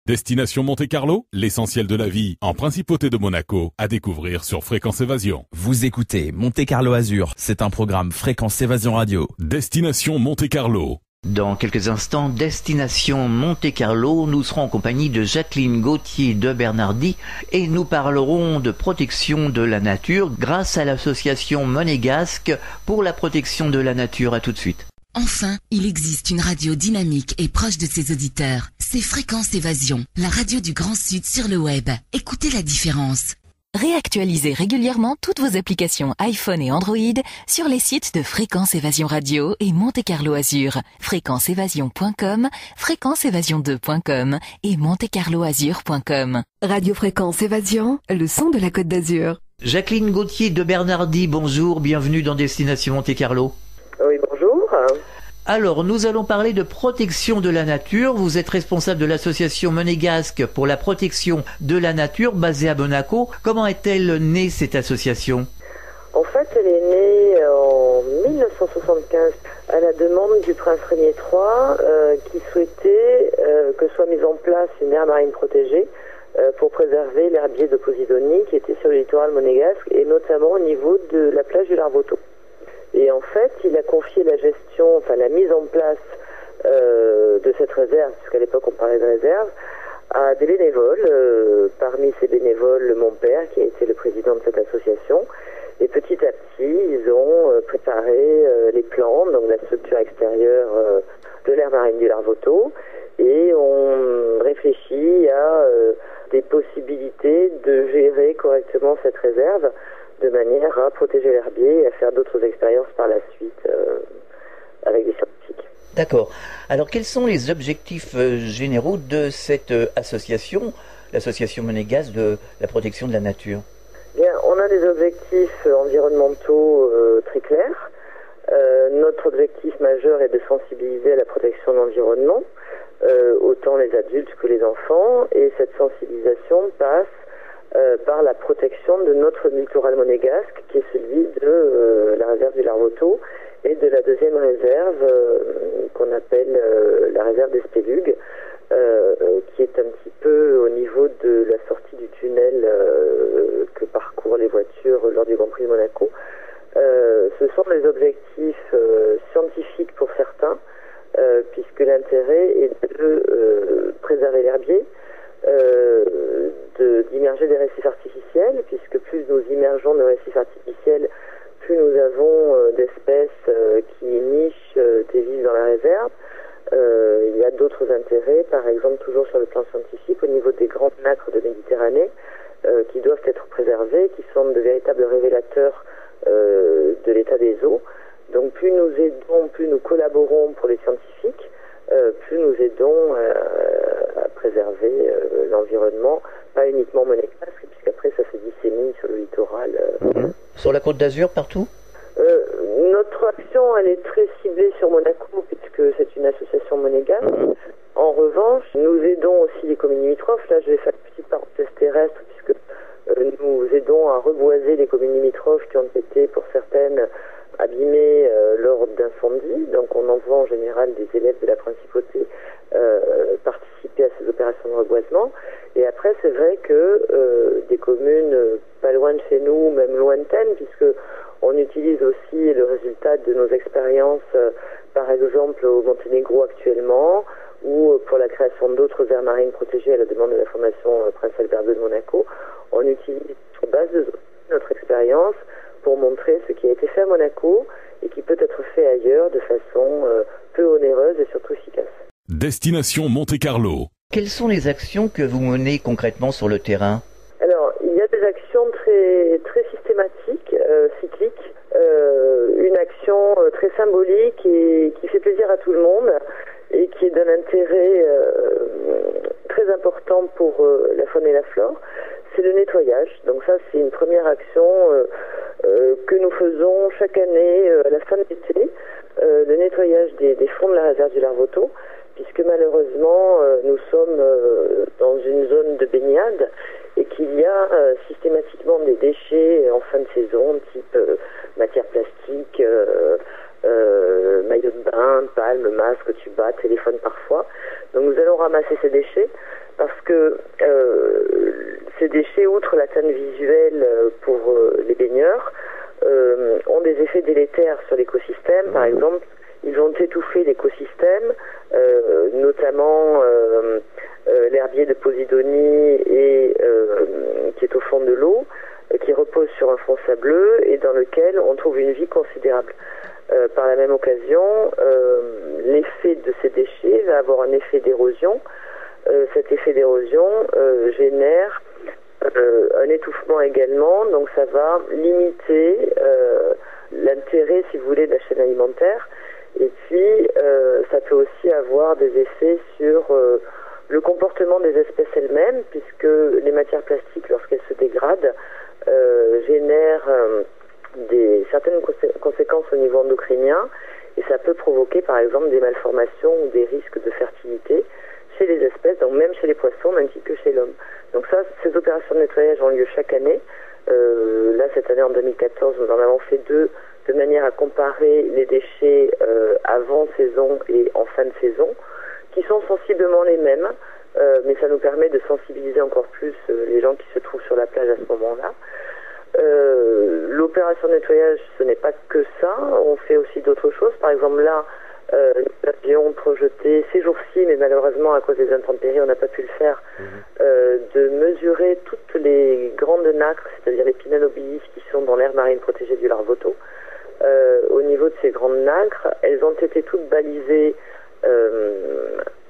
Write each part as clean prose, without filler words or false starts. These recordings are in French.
Destination Monte-Carlo, l'essentiel de la vie en Principauté de Monaco, à découvrir sur Fréquence Évasion. Vous écoutez Monte-Carlo Azur, c'est un programme Fréquence Évasion Radio. Destination Monte-Carlo. Dans quelques instants, Destination Monte-Carlo, nous serons en compagnie de Jacqueline Gauthier de Bernardi et nous parlerons de protection de la nature grâce à l'association monégasque pour la protection de la nature. À tout de suite. Enfin, il existe une radio dynamique et proche de ses auditeurs. C'est Fréquence Évasion, la radio du Grand Sud sur le web. Écoutez la différence. Réactualisez régulièrement toutes vos applications iPhone et Android sur les sites de Fréquence Évasion Radio et Monte-Carlo Azur, fréquenceévasion.com, fréquenceévasion2.com et montecarloazur.com. Radio Fréquence Évasion, le son de la Côte d'Azur. Jacqueline Gauthier de Bernardi, bonjour, bienvenue dans Destination Monte-Carlo. Oui, bonjour. Alors, nous allons parler de protection de la nature. Vous êtes responsable de l'association monégasque pour la protection de la nature basée à Monaco. Comment est-elle née, cette association ? En fait, elle est née en 1975 à la demande du prince Régnier III qui souhaitait que soit mise en place une aire marine protégée pour préserver l'herbier de Posidonie qui était sur le littoral monégasque et notamment au niveau de la plage du Larvoto. Et en fait, il a confié la gestion, enfin la mise en place de cette réserve, puisqu'à l'époque on parlait de réserve, à des bénévoles. Parmi ces bénévoles, mon père, qui a été le président de cette association. Et petit à petit, ils ont préparé les plans, donc la structure extérieure de l'aire marine du Larvoto, et on réfléchit à des possibilités de gérer correctement cette réserve, de manière à protéger l'herbier et à faire d'autres expériences par la suite avec des scientifiques. D'accord. Alors, quels sont les objectifs généraux de cette association, l'association monégasque de la protection de la nature ? Bien, on a des objectifs environnementaux très clairs. Notre objectif majeur est de sensibiliser à la protection de l'environnement, autant les adultes que les enfants, et cette sensibilisation passe par la protection de notre littoral monégasque, qui est celui de la réserve du Larvoto et de la deuxième réserve qu'on appelle la réserve des Spélugues, qui est un petit peu au niveau de la sortie du tunnel que parcourent les voitures lors du Grand Prix de Monaco. Ce sont des objectifs scientifiques pour certains, puisque l'intérêt est de préserver l'herbier, d'immerger des récifs artificiels, puisque plus nous immergeons de récifs artificiels, plus nous avons d'espèces qui nichent et vivent dans la réserve. Il y a d'autres intérêts, par exemple toujours sur le plan scientifique, au niveau des grands nacres de Méditerranée, qui doivent être préservés, qui sont de véritables révélateurs de l'état des eaux. Donc plus nous aidons, plus nous collaborons pour les scientifiques, plus nous aidons à préserver l'environnement, pas uniquement monégasque, puisqu'après ça se dissémine sur le littoral. Sur la Côte d'Azur, partout ? Notre action, elle est très ciblée sur Monaco, puisque c'est une association monégasque. En revanche, nous aidons aussi les communes limitrophes. Là, je vais faire une petite parenthèse terrestre, puisque nous aidons à reboiser les communes limitrophes qui ont été, pour certaines, abîmées lors d'incendies. Donc on envoie en général des élèves de la principauté participer à ces opérations de reboisement. Et après, c'est vrai que des communes pas loin de chez nous, même lointaines, puisque on utilise aussi le résultat de nos expériences, par exemple au Monténégro actuellement, ou pour la création d'autres aires marines protégées à la demande de la Fondation Prince Albert II de Monaco. On utilise sur base de notre expérience pour montrer ce qui a été fait à Monaco et qui peut être fait ailleurs de façon peu onéreuse et surtout efficace. Destination Monte-Carlo. Quelles sont les actions que vous menez concrètement sur le terrain ? Alors, il y a des actions très, très systématiques, cycliques, une action très symbolique et qui fait plaisir à tout le monde et qui est d'un intérêt très important pour la faune et la flore, c'est le nettoyage. Donc ça, c'est une première action que nous faisons chaque année à la fin de l'été, le nettoyage des fonds de la réserve du Larvoto, puisque malheureusement, nous sommes dans une zone de baignade et qu'il y a systématiquement des déchets en fin de saison, type matière plastique, maillot de bain, palme, masque, tuba, téléphone parfois. Donc nous allons ramasser ces déchets parce herbier de Posidonie et qui est au fond de l'eau, qui repose sur un fond sableux et dans lequel on trouve une vie considérable. Par la même occasion, l'effet de ces déchets va avoir un effet d'érosion. Cet effet d'érosion génère un étouffement également, donc ça va limiter l'intérêt, si vous voulez, de la chaîne alimentaire. Et puis, ça peut aussi avoir des effets sur le comportement des espèces elles-mêmes, puisque les matières plastiques, lorsqu'elles se dégradent, génèrent certaines conséquences au niveau endocrinien, et ça peut provoquer, par exemple, des malformations ou des risques de fertilité chez les espèces, donc même chez les poissons, ainsi que chez l'homme. Donc ça, ces opérations de nettoyage ont lieu chaque année. Là, cette année, en 2014, nous en avons fait 2, de manière à comparer les déchets avant saison et en fin de saison, qui sont sensiblement les mêmes, mais ça nous permet de sensibiliser encore plus les gens qui se trouvent sur la plage à ce moment-là. L'opération de nettoyage, ce n'est pas que ça, on fait aussi d'autres choses. Par exemple, là, nous avions projeté ces jours-ci, mais malheureusement, à cause des intempéries, on n'a pas pu le faire, de mesurer toutes les grandes nacres, c'est-à-dire les Pinanobilis qui sont dans l'aire marine protégée du Larvoto. Au niveau de ces grandes nacres, elles ont été toutes balisées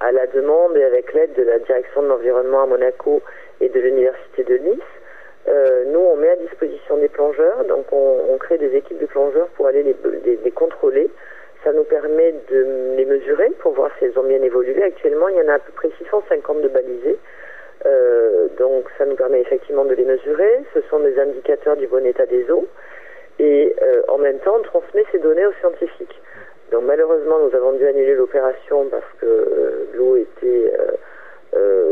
à la demande et avec l'aide de la direction de l'environnement à Monaco et de l'université de Nice. Nous, on met à disposition des plongeurs, donc on crée des équipes de plongeurs pour aller les contrôler. Ça nous permet de les mesurer pour voir si elles ont bien évolué. Actuellement, il y en a à peu près 650 de balisés. Donc ça nous permet effectivement de les mesurer. Ce sont des indicateurs du bon état des eaux. Et en même temps, on transmet ces données aux scientifiques. Donc malheureusement, nous avons dû annuler l'opération parce que l'eau était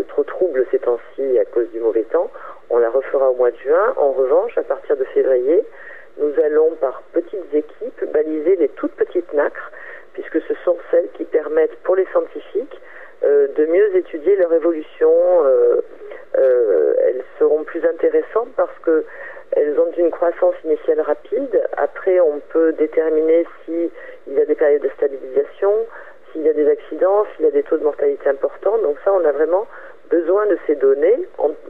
trop trouble ces temps-ci à cause du mauvais temps. On la refera au mois de juin. En revanche, à partir de février, nous allons par petites équipes baliser les toutes petites nacres, puisque ce sont celles qui permettent pour les scientifiques de mieux étudier leur évolution. Elles seront plus intéressantes parce que elles ont une croissance initiale rapide. Après, on peut déterminer s'il y a des périodes de stabilisation, s'il y a des accidents, s'il y a des taux de mortalité importants. Donc ça, on a vraiment besoin de ces données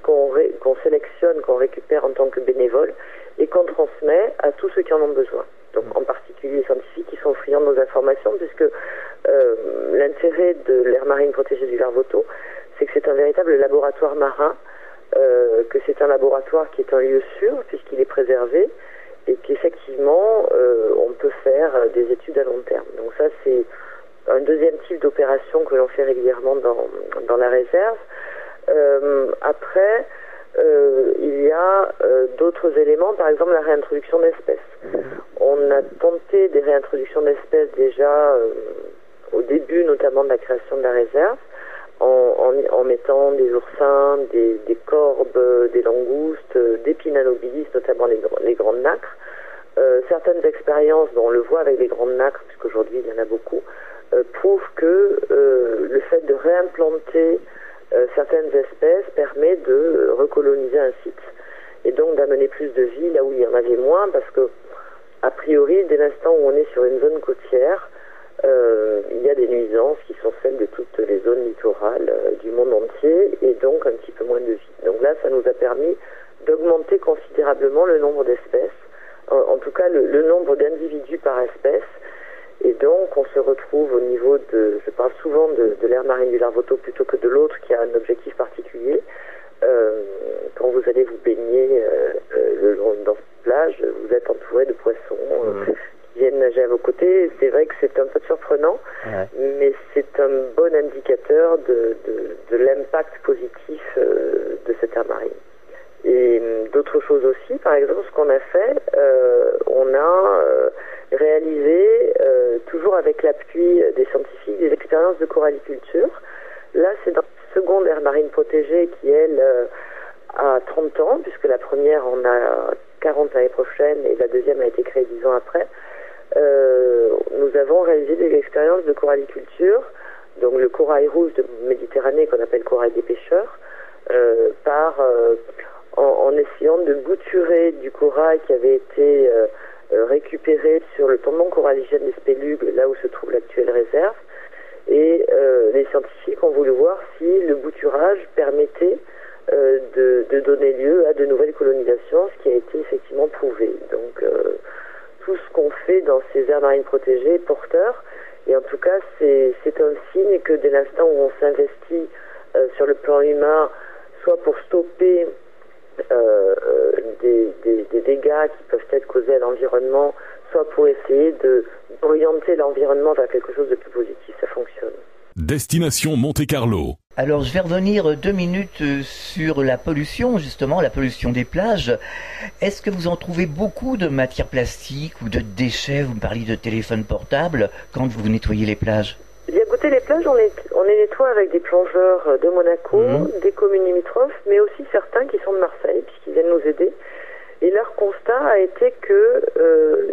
qu'on sélectionne, qu'on récupère en tant que bénévole et qu'on transmet à tous ceux qui en ont besoin. Donc en particulier les scientifiques qui sont friands de nos informations, puisque l'intérêt de l'aire marine protégée du Larvoto, c'est que c'est un véritable laboratoire marin, que c'est un laboratoire qui est un lieu sûr puisqu'il est préservé et qu'effectivement on peut faire des études à long terme. Donc ça, c'est un deuxième type d'opération que l'on fait régulièrement dans la réserve. Après, il y a d'autres éléments, par exemple la réintroduction d'espèces. On a tenté des réintroductions d'espèces déjà au début, notamment de la création de la réserve, en mettant des oursins, des corbes, des langoustes, des Pinanobilis, notamment les grandes nacres. Certaines expériences, dont on le voit avec les grandes nacres, puisqu'aujourd'hui il y en a beaucoup, prouvent que le fait de réimplanter certaines espèces permet de recoloniser un site et donc d'amener plus de vie là où il y en avait moins, parce que a priori, dès l'instant où on est sur une zone côtière, il y a des nuisances qui sont celles de toutes les zones littorales du monde entier et donc un petit peu moins de vie. Donc là, ça nous a permis d'augmenter considérablement le nombre d'espèces, en tout cas le nombre d'individus par espèce. Et donc, on se retrouve au niveau je parle souvent de l'aire marine du Larvoto plutôt que de l'autre qui a un objectif particulier. Quand vous allez vous baigner dans cette plage, vous êtes entouré de poissons qui viennent nager à vos côtés. C'est vrai que c'est un peu surprenant, mais c'est un bon indicateur de l'impact positif de cette aire marine. Et d'autres choses aussi, par exemple, ce qu'on a fait, on a réalisé, toujours avec l'appui des scientifiques, des expériences de coralliculture. Là, c'est dans la seconde aire marine protégée qui, elle, a 30 ans, puisque la première en a 40 l'année prochaine et la deuxième a été créée 10 ans après. Nous avons réalisé des expériences de coralliculture, donc le corail rouge de Méditerranée qu'on appelle corail des pêcheurs, en essayant de bouturer du corail qui avait été récupéré sur le tendon coralligène des Spélugues, là où se trouve l'actuelle réserve. Et les scientifiques ont voulu voir si le bouturage barrage permettait de donner lieu à de nouvelles colonisations, ce qui a été effectivement prouvé. Donc tout ce qu'on fait dans ces aires marines protégées est porteur, et en tout cas c'est un signe que dès l'instant où on s'investit sur le plan humain, soit pour stopper des dégâts qui peuvent être causés à l'environnement, soit pour essayer d'orienter l'environnement vers quelque chose de plus positif, ça fonctionne. Destination Monte-Carlo. Alors, je vais revenir 2 minutes sur la pollution, justement, la pollution des plages. Est-ce que vous en trouvez beaucoup de matières plastiques ou de déchets? Vous me parliez de téléphone portable quand vous nettoyez les plages. Bien, écoutez, les plages, on les nettoie avec des plongeurs de Monaco, des communes limitrophes, mais aussi certains qui sont de Marseille, puisqu'ils viennent nous aider. Et leur constat a été que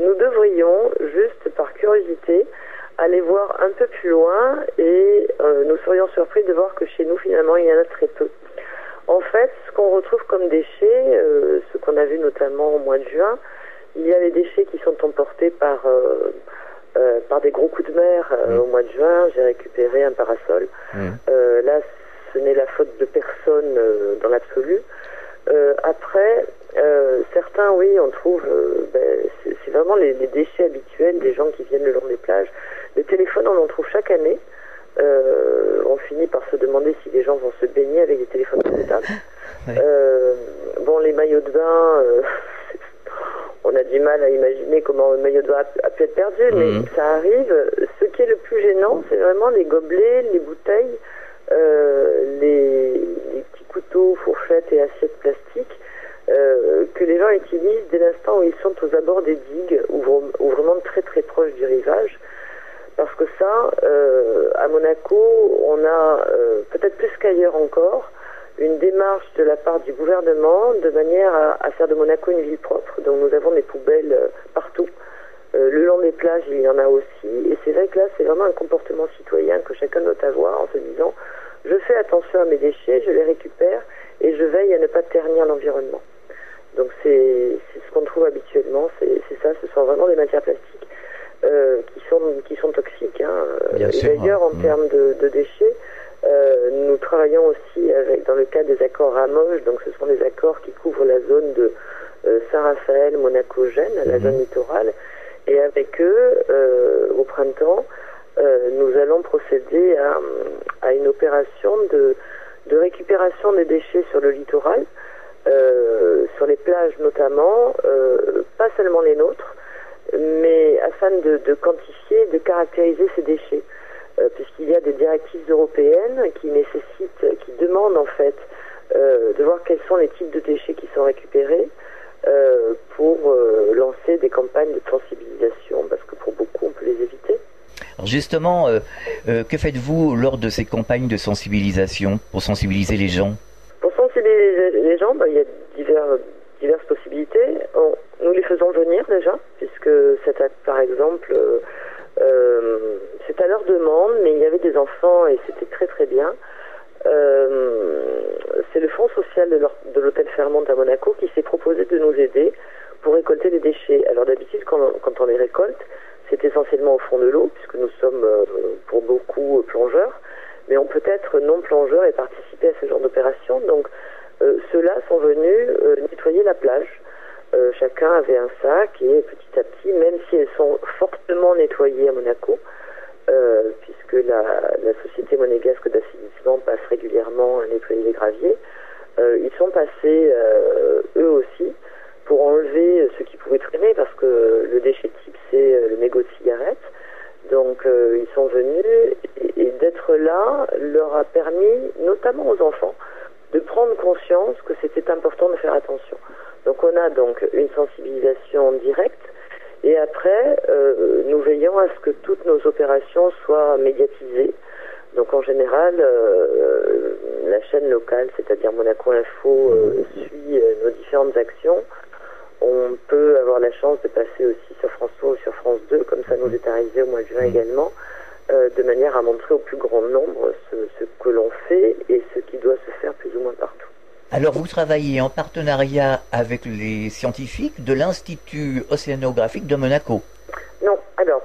nous devrions, juste par curiosité, aller voir un peu plus loin, et nous serions surpris de voir que chez nous, finalement, il y en a très peu. En fait, ce qu'on retrouve comme déchets, ce qu'on a vu notamment au mois de juin, il y a les déchets qui sont emportés par des gros coups de mer. Au mois de juin, j'ai récupéré un parasol. Là, ce n'est la faute de personne dans l'absolu. Après, certains, oui, on trouve, c'est vraiment les déchets habituels des gens qui viennent le long des plages. Le téléphone, on en trouve chaque année. On finit par se demander si les gens vont se baigner avec des téléphones portables. Bon, les maillots de bain, on a du mal à imaginer comment un maillot de bain a pu être perdu, mais ça arrive. Ce qui est le plus gênant, c'est vraiment les gobelets, les bouteilles, les petits couteaux, fourchettes et assiettes plastiques que les gens utilisent dès l'instant où ils sont aux abords des digues ou vraiment très très proches du rivage. Parce que ça, à Monaco, on a peut-être plus qu'ailleurs encore une démarche de la part du gouvernement de manière à faire de Monaco une ville propre. Donc nous avons des poubelles partout. Le long des plages, il y en a aussi. Et c'est vrai que là, c'est vraiment un comportement citoyen que chacun doit avoir en se disant « Je fais attention à mes déchets, je les récupère et je veille à ne pas ternir l'environnement ». Donc c'est ce qu'on trouve habituellement, c'est ça, ce sont vraiment des matières plastiques qui sont toxiques. Bien sûr, d'ailleurs, en termes de déchets, nous travaillons aussi dans le cadre des accords Ramoge, donc ce sont des accords qui couvrent la zone de Saint-Raphaël, Monaco-Gênes, la zone littorale, et avec eux, au printemps, nous allons procéder à une opération de récupération des déchets sur le littoral, sur les plages notamment, pas seulement les nôtres, mais afin de quantifier, de caractériser ces déchets, puisqu'il y a des directives européennes qui demandent en fait de voir quels sont les types de déchets qui sont récupérés pour lancer des campagnes de sensibilisation, parce que pour beaucoup on peut les éviter. Alors justement, que faites-vous lors de ces campagnes de sensibilisation pour sensibiliser les gens? Pour sensibiliser les gens, il y a diverses possibilités. Nous les faisons venir déjà, puisque par exemple, c'est à leur demande, mais il y avait des enfants et c'était très très bien. C'est le fonds social de l'hôtel Fairmont à Monaco qui s'est proposé de nous aider pour récolter les déchets. Alors d'habitude, quand on les récolte, c'est essentiellement au fond de l'eau, puisque nous sommes pour beaucoup plongeurs, mais on peut être non plongeur et participer à ce genre d'opération. Donc ceux-là sont venus nettoyer la plage. Chacun avait un sac et petit à petit, même si elles sont fortement nettoyées à Monaco, puisque la société monégasque d'assainissement passe régulièrement à nettoyer les graviers, ils sont passés eux aussi pour enlever ce qui pouvait traîner, parce que le déchet type c'est le mégot de cigarette. Donc ils sont venus et d'être là leur a permis, notamment aux enfants, de prendre conscience que c'était important de faire attention. Donc on a donc une sensibilisation directe, et après nous veillons à ce que toutes nos opérations soient médiatisées. Donc en général, la chaîne locale, c'est-à-dire Monaco Info, suit nos différentes actions. On peut avoir la chance de passer aussi sur France 3 ou sur France 2, comme ça nous est arrivé au mois de juin également, de manière à montrer au plus grand nombre ce que l'on fait et ce qui doit se faire plus ou moins partout. Alors vous travaillez en partenariat avec les scientifiques de l'Institut océanographique de Monaco? Non, alors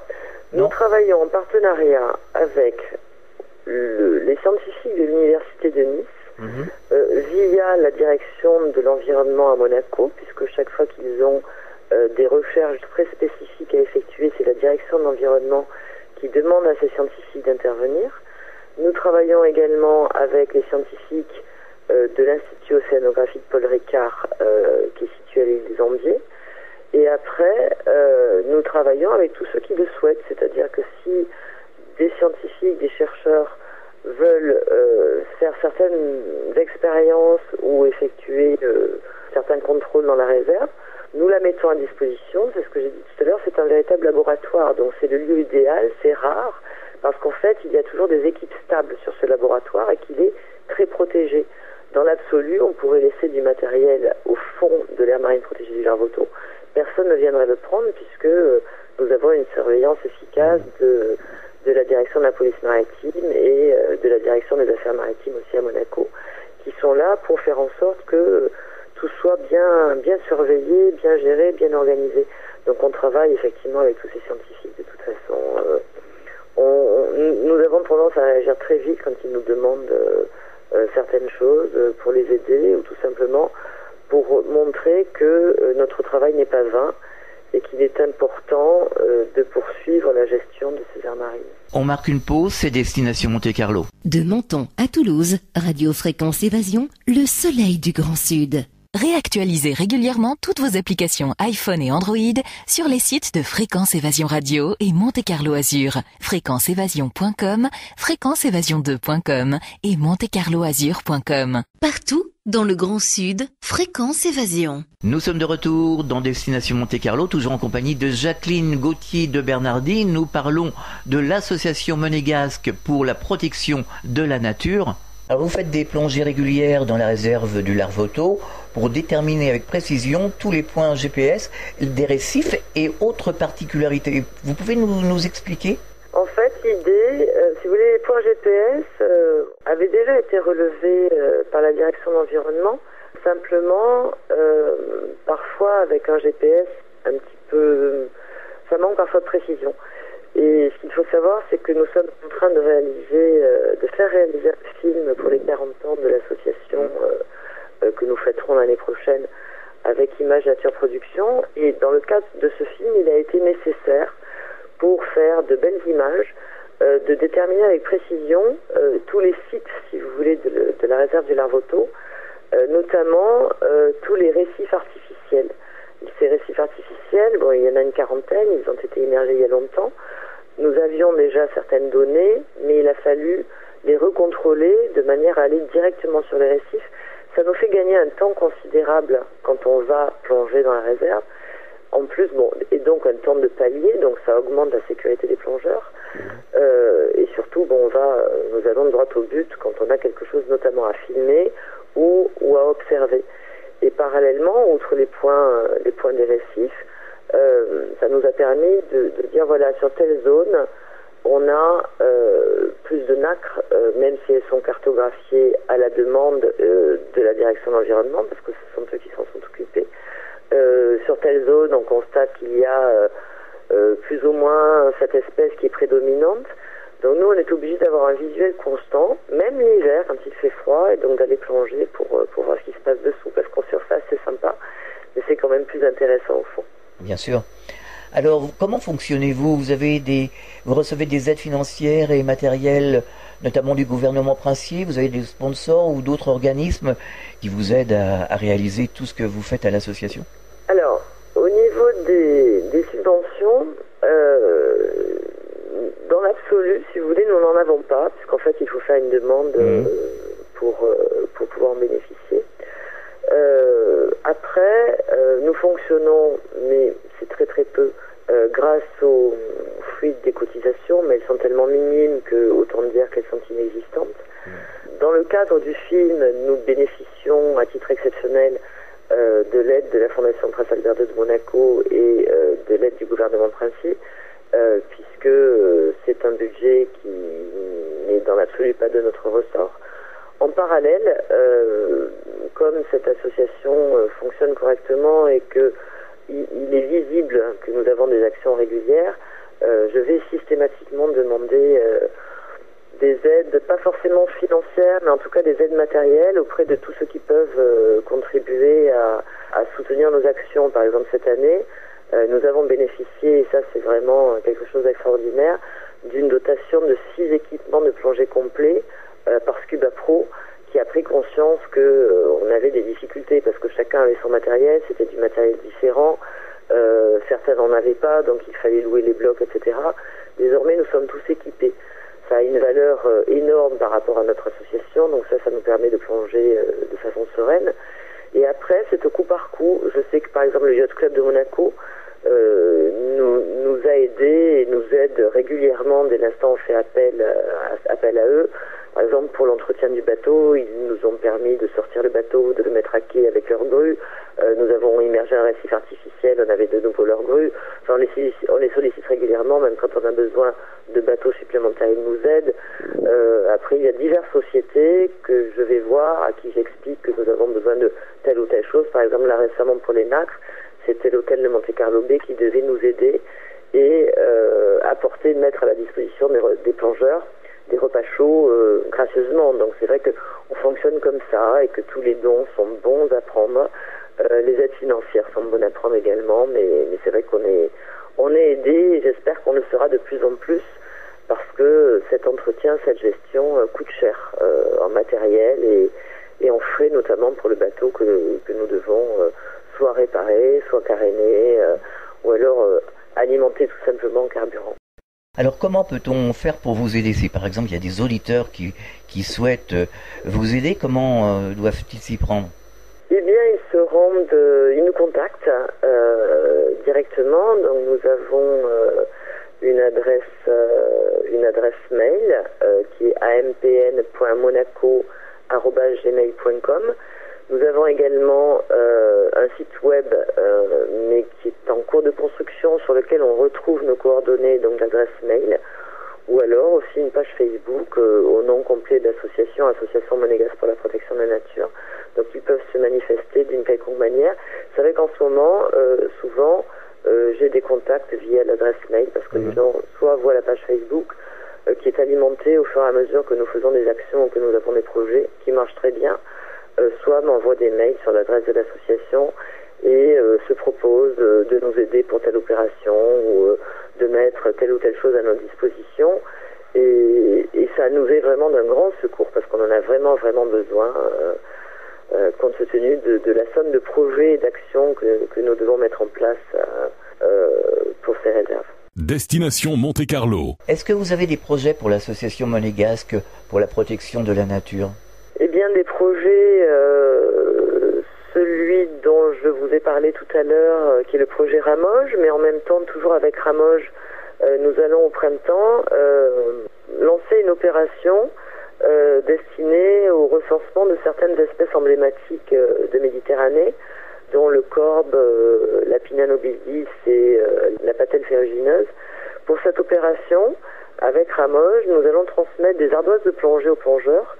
nous travaillons en partenariat avec les scientifiques de l'Université de Nice pas la direction de l'environnement à Monaco, puisque chaque fois qu'ils ont des recherches très spécifiques à effectuer, c'est la direction de l'environnement qui demande à ces scientifiques d'intervenir. Nous travaillons également avec les scientifiques de l'Institut océanographique Paul Ricard, qui est situé à l'île des Ambiers. Et après, nous travaillons avec tous ceux qui le souhaitent, c'est-à-dire que si des scientifiques, des chercheurs veulent faire certaines expériences ou effectuer certains contrôles dans la réserve, nous la mettons à disposition. C'est ce que j'ai dit tout à l'heure, c'est un véritable laboratoire, donc c'est le lieu idéal, c'est rare, parce qu'en fait, il y a toujours des équipes stables sur ce laboratoire et qu'il est très protégé. Dans l'absolu, on pourrait laisser du matériel au fond de l'aire marine protégée du Larvoto. Personne ne viendrait le prendre puisque nous avons une surveillance efficace de la direction de la police maritime et de la direction des affaires maritimes aussi à Monaco, qui sont là pour faire en sorte que tout soit bien surveillé, bien géré, bien organisé. Donc on travaille effectivement avec tous ces scientifiques de toute façon. Nous avons tendance à réagir très vite quand ils nous demandent certaines choses pour les aider ou tout simplement pour montrer que notre travail n'est pas vain et qu'il est important de poursuivre la gestion de ces aires marines. On marque une pause, c'est Destination Monte-Carlo. De Menton à Toulouse, Radio Fréquence Évasion, le soleil du Grand Sud. Réactualisez régulièrement toutes vos applications iPhone et Android sur les sites de Fréquence Évasion Radio et Monte Carlo Azur. fréquenceévasion.com, fréquenceévasion2.com et montecarloazur.com. Partout dans le Grand Sud, Fréquence Évasion. Nous sommes de retour dans Destination Monte-Carlo, toujours en compagnie de Jacqueline Gauthier de Bernardi. Nous parlons de l'association monégasque pour la protection de la nature. Alors vous faites des plongées régulières dans la réserve du Larvoto pour déterminer avec précision tous les points GPS des récifs et autres particularités. Vous pouvez nous expliquer ? En fait, l'idée, si vous voulez, les points GPS avaient déjà été relevés par la direction de l'environnement. Simplement, parfois avec un GPS un petit peu, ça manque parfois de précision. Et ce qu'il faut savoir, c'est que nous sommes en train de faire réaliser un film pour les 40 ans de l'association que nous fêterons l'année prochaine avec Image Nature Production. Et dans le cadre de ce film, il a été nécessaire pour faire de belles images, de déterminer avec précision tous les sites, si vous voulez, de la réserve du Larvoto, notamment tous les récifs artificiels. Ces récifs artificiels, bon, il y en a une quarantaine, ils ont été immergés il y a longtemps. Nous avions déjà certaines données, mais il a fallu les recontrôler de manière à aller directement sur les récifs. Ça nous fait gagner un temps considérable quand on va plonger dans la réserve. En plus, bon, et donc un temps de palier, donc ça augmente la sécurité des plongeurs. Et surtout, bon, nous allons droit au but quand on a quelque chose notamment à filmer ou à observer. Et parallèlement, outre les points des récifs, ça nous a permis de dire, voilà, sur telle zone, on a plus de nacres, même si elles sont cartographiées à la demande de la direction de l'environnement, parce que ce sont eux qui s'en sont occupés. Sur telle zone, on constate qu'il y a plus ou moins cette espèce qui est prédominante. Donc nous, on est obligé d'avoir un visuel constant, même l'hiver, quand il fait froid, et donc d'aller plonger pour voir ce qui se passe dessous, parce qu'en surface, c'est sympa, mais c'est quand même plus intéressant au fond. Bien sûr. Alors, comment fonctionnez-vous ? Vous recevez des aides financières et matérielles, notamment du gouvernement princier. Vous avez des sponsors ou d'autres organismes qui vous aident à réaliser tout ce que vous faites à l'association ? Alors, au niveau des subventions, dans l'absolu, si vous voulez, nous n'en avons pas, puisqu'en fait, il faut faire une demande pour pouvoir en bénéficier. Après, nous fonctionnons, mais c'est très très peu, grâce aux fuites des cotisations, mais elles sont tellement minimes que autant dire qu'elles sont inexistantes. Dans le cadre du film, nous bénéficions à titre exceptionnel de l'aide de la Fondation Prince Albert II de Monaco et de l'aide du gouvernement princier, puisque c'est un budget qui n'est dans l'absolu pas de notre ressort. En parallèle, comme cette association fonctionne correctement et qu'il est visible que nous avons des actions régulières, je vais systématiquement demander des aides, pas forcément financières, mais en tout cas des aides matérielles auprès de tous ceux qui peuvent contribuer à soutenir nos actions. Par exemple, cette année, nous avons bénéficié, et ça c'est vraiment quelque chose d'extraordinaire, d'une dotation de 6 équipements de plongée complets par Scuba Pro, qui a pris conscience qu'on avait des difficultés parce que chacun avait son matériel, c'était du matériel différent, certains n'en avaient pas, donc il fallait louer les blocs, etc. Désormais, nous sommes tous équipés. Ça a une valeur énorme par rapport à notre association, donc ça nous permet de plonger de façon sereine. Et après, c'est au coup par coup. Je sais que par exemple le Yacht Club de Monaco nous a aidés et nous aide régulièrement dès l'instant où on fait appel à eux. Par exemple, pour l'entretien du bateau, ils nous ont permis de sortir le bateau, de le mettre à quai avec leur grue. Nous avons immergé un récif artificiel, on avait de nouveau leur grue. Enfin, on les sollicite régulièrement, même quand on a besoin de bateaux supplémentaires, ils nous aident. Après, il y a diverses sociétés que je vais voir, à qui j'explique que nous avons besoin de telle ou telle chose. Par exemple, là récemment pour les nacres, c'était l'hôtel de Monte Carlo Bay qui devait nous aider et mettre à la disposition des plongeurs des repas chauds gracieusement. Donc c'est vrai qu'on fonctionne comme ça et que tous les dons sont bons à prendre. Les aides financières sont bonnes à prendre également, mais c'est vrai qu'on est aidé et j'espère qu'on le sera de plus en plus parce que cet entretien, cette gestion coûte cher en matériel et en frais, notamment pour le bateau que nous devons soit réparer, soit caréner ou alors alimenter tout simplement en carburant. Alors comment peut-on faire pour vous aider? Si par exemple il y a des auditeurs qui souhaitent vous aider, comment doivent-ils s'y prendre? Eh bien, ils nous contactent directement. Donc nous avons une adresse mail qui est ampn.monaco@gmail.com. Nous avons également un site web mais qui est en cours de construction sur lequel on retrouve nos coordonnées, donc l'adresse mail, ou alors aussi une page Facebook au nom complet d'association Monégasque pour la protection de la nature. Donc ils peuvent se manifester d'une quelconque manière. Vous savez qu'en ce moment, souvent, j'ai des contacts via l'adresse mail parce que les gens soit voient la page Facebook qui est alimentée au fur et à mesure que nous faisons des actions ou que nous avons des projets qui marchent très bien, soit m'envoient des mails sur l'adresse de l'association et se proposent de nous aider pour telle opération ou de mettre telle ou telle chose à notre disposition. Et ça nous est vraiment d'un grand secours parce qu'on en a vraiment, vraiment besoin compte tenu de la somme de projets et d'actions que nous devons mettre en place pour ces réserves. Destination Monte Carlo. Est-ce que vous avez des projets pour l'association monégasque pour la protection de la nature? Eh bien, des projets, celui dont je vous ai parlé tout à l'heure, qui est le projet Ramoge, mais en même temps, toujours avec Ramoge, nous allons au printemps lancer une opération destinée au recensement de certaines espèces emblématiques de Méditerranée, dont le corbe, la Pinna nobilis et la patelle ferrugineuse. Pour cette opération, avec Ramoge, nous allons transmettre des ardoises de plongée aux plongeurs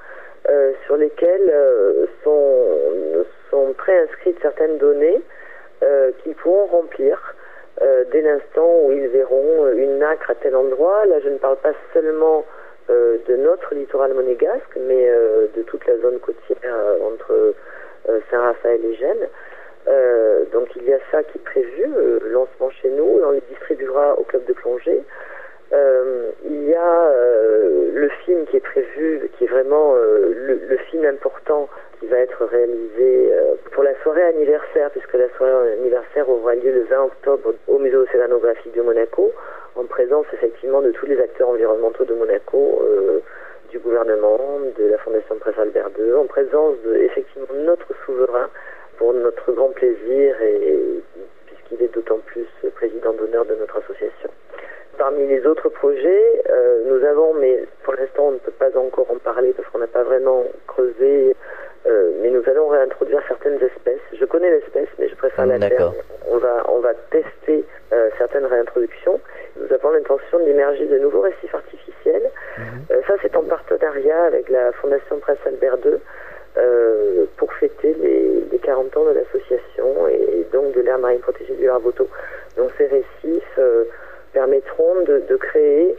sur lesquelles sont préinscrites certaines données qu'ils pourront remplir dès l'instant où ils verront une nacre à tel endroit. Là, je ne parle pas seulement de notre littoral monégasque, mais de toute la zone côtière entre Saint-Raphaël et Gênes. Donc il y a ça qui est prévu, lancement chez nous, et on les distribuera au club de plongée. Il y a le film qui est prévu, qui est vraiment le film important qui va être réalisé pour la soirée anniversaire, puisque la soirée anniversaire aura lieu le 20 octobre au Musée océanographique de Monaco, en présence effectivement de tous les acteurs environnementaux de Monaco, du gouvernement, de la Fondation Prince Albert II, en présence effectivement de notre souverain, pour notre grand plaisir et puisqu'il est d'autant plus président d'honneur de notre association. Parmi les autres projets, nous avons, mais pour l'instant on ne peut pas encore en parler parce qu'on n'a pas vraiment creusé, mais nous allons réintroduire certaines espèces. Je connais l'espèce, mais je préfère la terre. On va tester certaines réintroductions. Nous avons l'intention d'immerger de nouveaux récifs artificiels. Ça, c'est en partenariat avec la Fondation Prince Albert II pour fêter les 40 ans de l'association et donc de l'aire marine protégée du Larboto. Donc ces récifs permettront de créer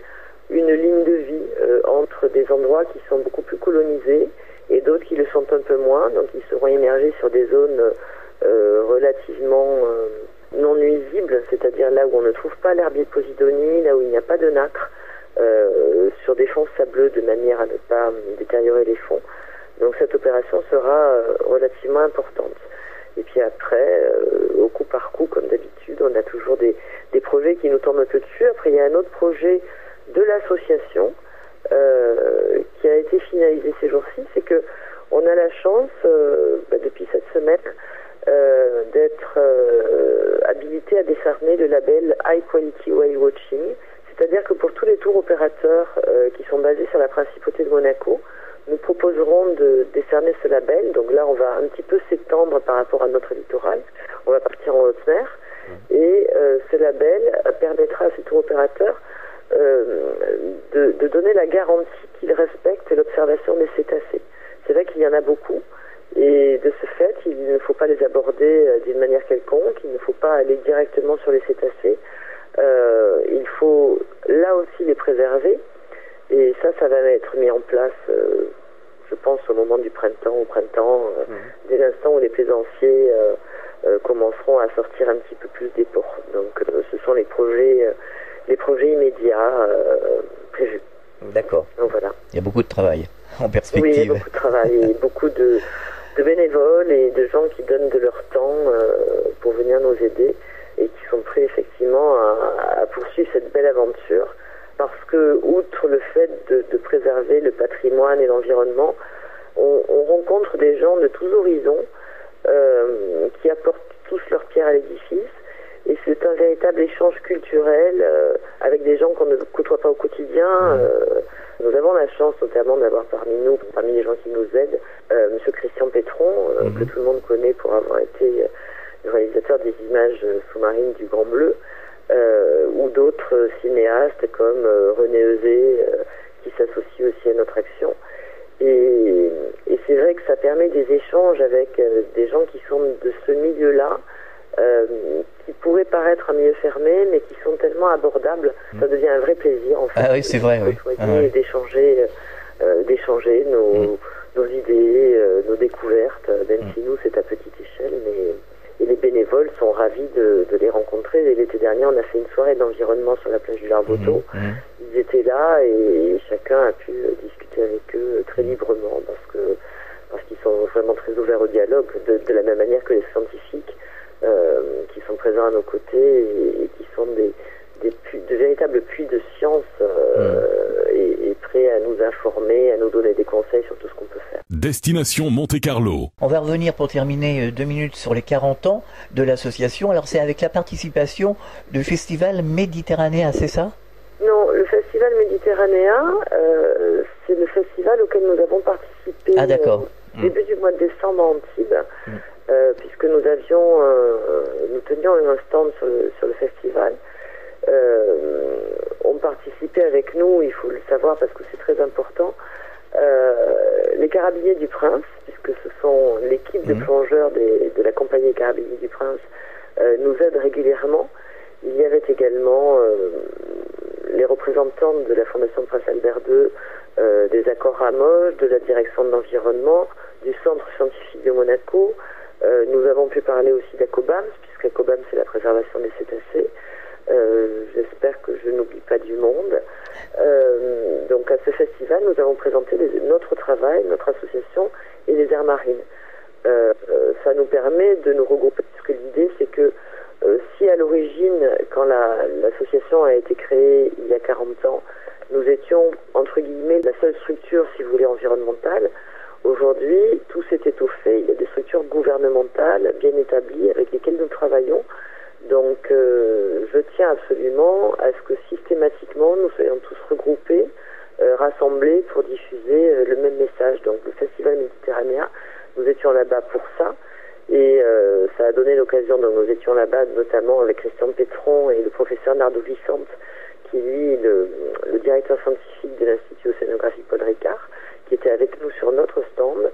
une ligne de vie entre des endroits qui sont beaucoup plus colonisés et d'autres qui le sont un peu moins, donc ils seront émergés sur des zones relativement non nuisibles, c'est-à-dire là où on ne trouve pas l'herbier de Posidonie, là où il n'y a pas de nacre, sur des fonds sableux de manière à ne pas détériorer les fonds. Donc cette opération sera relativement importante. Et puis après, au coup par coup, comme d'habitude, on a toujours des projets qui nous tombent un peu dessus. Après, il y a un autre projet de l'association qui a été finalisé ces jours-ci, c'est que on a la chance, depuis cette semaine, d'être habilité à décerner le label High Quality Whale Watching, c'est-à-dire que pour tous les tours opérateurs qui sont basés sur la principauté de Monaco, nous proposerons de décerner ce label. Donc là, on va un petit peu s'étendre par rapport à notre littoral. On va partir en haute mer. Et ce label permettra à ces tours opérateurs de donner la garantie qu'ils respectent l'observation des cétacés. C'est vrai qu'il y en a beaucoup. Et de ce fait, il ne faut pas les aborder d'une manière quelconque. Il ne faut pas aller directement sur les cétacés. Il faut là aussi les préserver. Et ça va être mis en place, je pense, au moment du printemps, dès l'instant où les plaisanciers commenceront à sortir un petit peu plus des ports. Donc ce sont les projets immédiats prévus. D'accord. Donc voilà. Il y a beaucoup de travail en perspective. Oui, il y a beaucoup de travail et beaucoup de bénévoles et de gens qui donnent de leur temps pour venir nous aider et qui sont prêts effectivement à poursuivre cette belle aventure. Parce que, outre le fait de préserver le patrimoine et l'environnement, on rencontre des gens de tous horizons qui apportent tous leur pierre à l'édifice. Et c'est un véritable échange culturel avec des gens qu'on ne côtoie pas au quotidien. Nous avons la chance notamment d'avoir parmi les gens qui nous aident, M. Christian Pétron, que tout le monde connaît pour avoir été le réalisateur des images sous-marines du Grand Bleu. Ou d'autres cinéastes comme René Euzé qui s'associent aussi à notre action. Et c'est vrai que ça permet des échanges avec des gens qui sont de ce milieu-là, qui pourraient paraître un milieu fermé, mais qui sont tellement abordables, ça devient un vrai plaisir en fait. Ah oui, c'est vrai, oui. D'échanger nos idées, nos découvertes, même si nous c'est à petite échelle, mais et les bénévoles sont ravis de les rencontrer. Et l'été dernier, on a fait une soirée d'environnement sur la plage du Larboteau. Ils étaient là et chacun a pu discuter avec eux très librement parce qu'ils sont vraiment très ouverts au dialogue, de la même manière que les scientifiques qui sont présents à nos côtés et qui sont de véritables puits de science et prêts à nous informer, à nous donner des conseils sur tout ce qu'on peut faire. Destination Monte-Carlo. On va revenir pour terminer 2 minutes sur les 40 ans de l'association. Alors c'est avec la participation du Festival Méditerranéen, c'est ça? Non, le Festival Méditerranéen, c'est le festival auquel nous avons participé début du mois de décembre à Antibes, puisque nous tenions un stand sur le festival. Ont participé avec nous, il faut le savoir parce que c'est très important, les Carabiniers du Prince, puisque ce sont l'équipe de plongeurs de la compagnie Carabiniers du Prince, nous aident régulièrement. Il y avait également les représentants de la Fondation Prince Albert II, des accords Ramoge, de la direction de l'environnement, du Centre scientifique de Monaco. Nous avons pu parler aussi d'Acobams, puisque Acobams c'est la préservation des cétacés. J'espère que je n'oublie pas du monde. Donc à ce festival, nous avons présenté notre travail, notre association et les aires marines. Ça nous permet de nous regrouper, puisque l'idée c'est que si à l'origine, quand l'association a été créée il y a 40 ans, nous étions entre guillemets la seule structure, si vous voulez, environnementale, aujourd'hui tout s'est étoffé. Il y a des structures gouvernementales bien établies avec lesquelles nous travaillons. Donc je tiens absolument à ce que systématiquement nous soyons tous regroupés, rassemblés pour diffuser le même message. Donc le Festival Méditerranéen, nous étions là-bas pour ça et ça a donné l'occasion, donc nous étions là-bas notamment avec Christian Pétron et le professeur Nardo Vicente qui est lui le directeur scientifique de l'Institut océanographique Paul Ricard, qui était avec nous sur notre stand.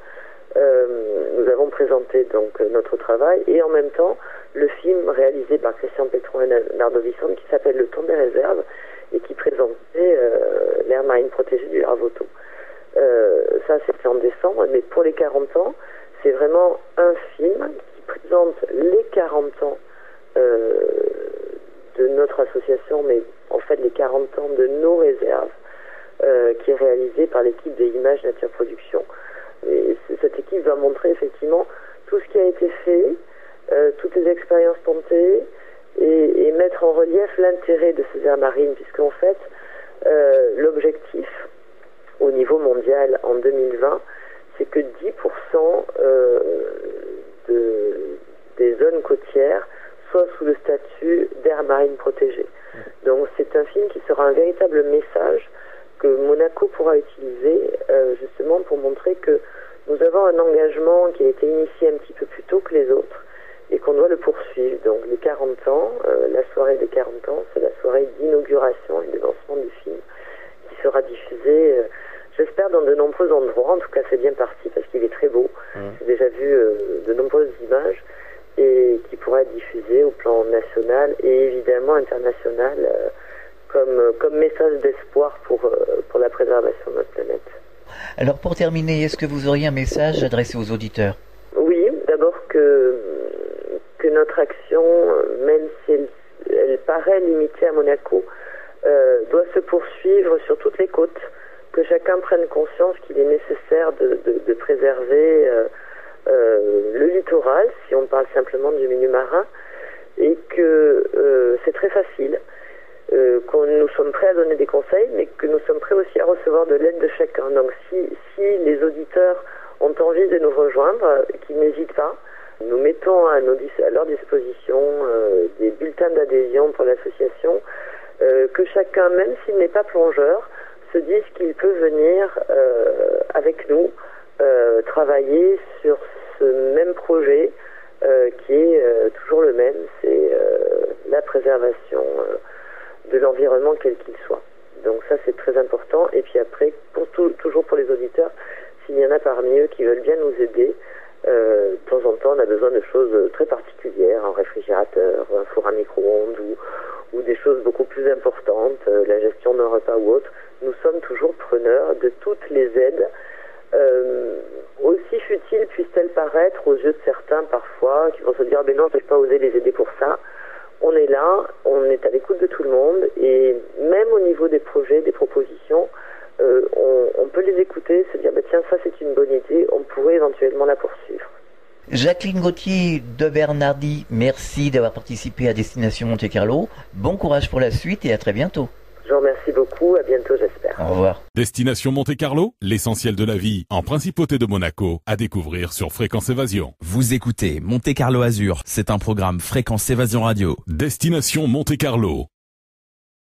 Nous avons présenté donc notre travail et en même temps le film réalisé par Christian Pétron et Nardo Vicente qui s'appelle Le Temps des réserves et qui présentait l'aire marine protégée du Larvoto. Ça, c'était en décembre, mais pour les 40 ans, c'est vraiment un film qui présente les 40 ans de notre association, mais en fait les 40 ans de nos réserves, qui est réalisé par l'équipe des Images Nature Production. Et cette équipe va montrer effectivement tout ce qui a été fait, toutes les expériences tentées, et mettre en relief l'intérêt de ces aires marines, puisqu'en fait, l'objectif au niveau mondial en 2020, c'est que 10% des zones côtières soient sous le statut d'aire marine protégée. Donc c'est un film qui sera un véritable message que Monaco pourra utiliser justement pour montrer que nous avons un engagement qui a été initié un petit peu plus tôt que les autres et qu'on doit le poursuivre. Donc les 40 ans, la soirée des 40 ans, c'est la soirée d'inauguration et de lancement du film qui sera diffusée, j'espère, dans de nombreux endroits. En tout cas, c'est bien parti parce qu'il est très beau. J'ai déjà vu de nombreuses images et qui pourra être diffusé au plan national et évidemment international comme message d'espoir pour la préservation de notre planète. Alors pour terminer, est-ce que vous auriez un message adressé aux auditeurs? Oui, d'abord que notre action, même si elle paraît limitée à Monaco, doit se poursuivre sur toutes les côtes, que chacun prenne conscience qu'il est nécessaire de préserver le littoral, si on parle simplement du milieu marin, et que c'est très facile, que nous sommes prêts à donner des conseils, mais que nous sommes prêts aussi à recevoir de l'aide de chacun. Donc si les auditeurs ont envie de nous rejoindre, qu'ils n'hésitent pas. Nous mettons à leur disposition des bulletins d'adhésion pour l'association, que chacun, même s'il n'est pas plongeur, se dise qu'il peut venir avec nous travailler sur ce même projet qui est toujours le même, c'est la préservation de l'environnement quel qu'il soit. Donc ça c'est très important. Et puis après, toujours pour les auditeurs, s'il y en a parmi eux qui veulent bien nous aider, de temps en temps on a besoin de choses très particulières, un réfrigérateur, un four à micro-ondes ou des choses beaucoup plus importantes, la gestion d'un repas ou autre. Nous sommes toujours preneurs de toutes les aides, aussi futiles puissent-elles paraître aux yeux de certains parfois, qui vont se dire « non, je ne vais pas oser les aider pour ça ». On est là, on est à l'écoute de tout le monde, et même au niveau des projets, des propositions, on peut les écouter, se dire tiens, ça c'est une bonne idée, on pourrait éventuellement la poursuivre. Jacqueline Gauthier de Bernardi, merci d'avoir participé à Destination Monte-Carlo. Bon courage pour la suite et à très bientôt. Je vous remercie beaucoup, à bientôt j'espère. Au revoir. Destination Monte-Carlo, l'essentiel de la vie en Principauté de Monaco, à découvrir sur Fréquence Évasion. Vous écoutez Monte Carlo Azur, c'est un programme Fréquence Évasion Radio. Destination Monte-Carlo.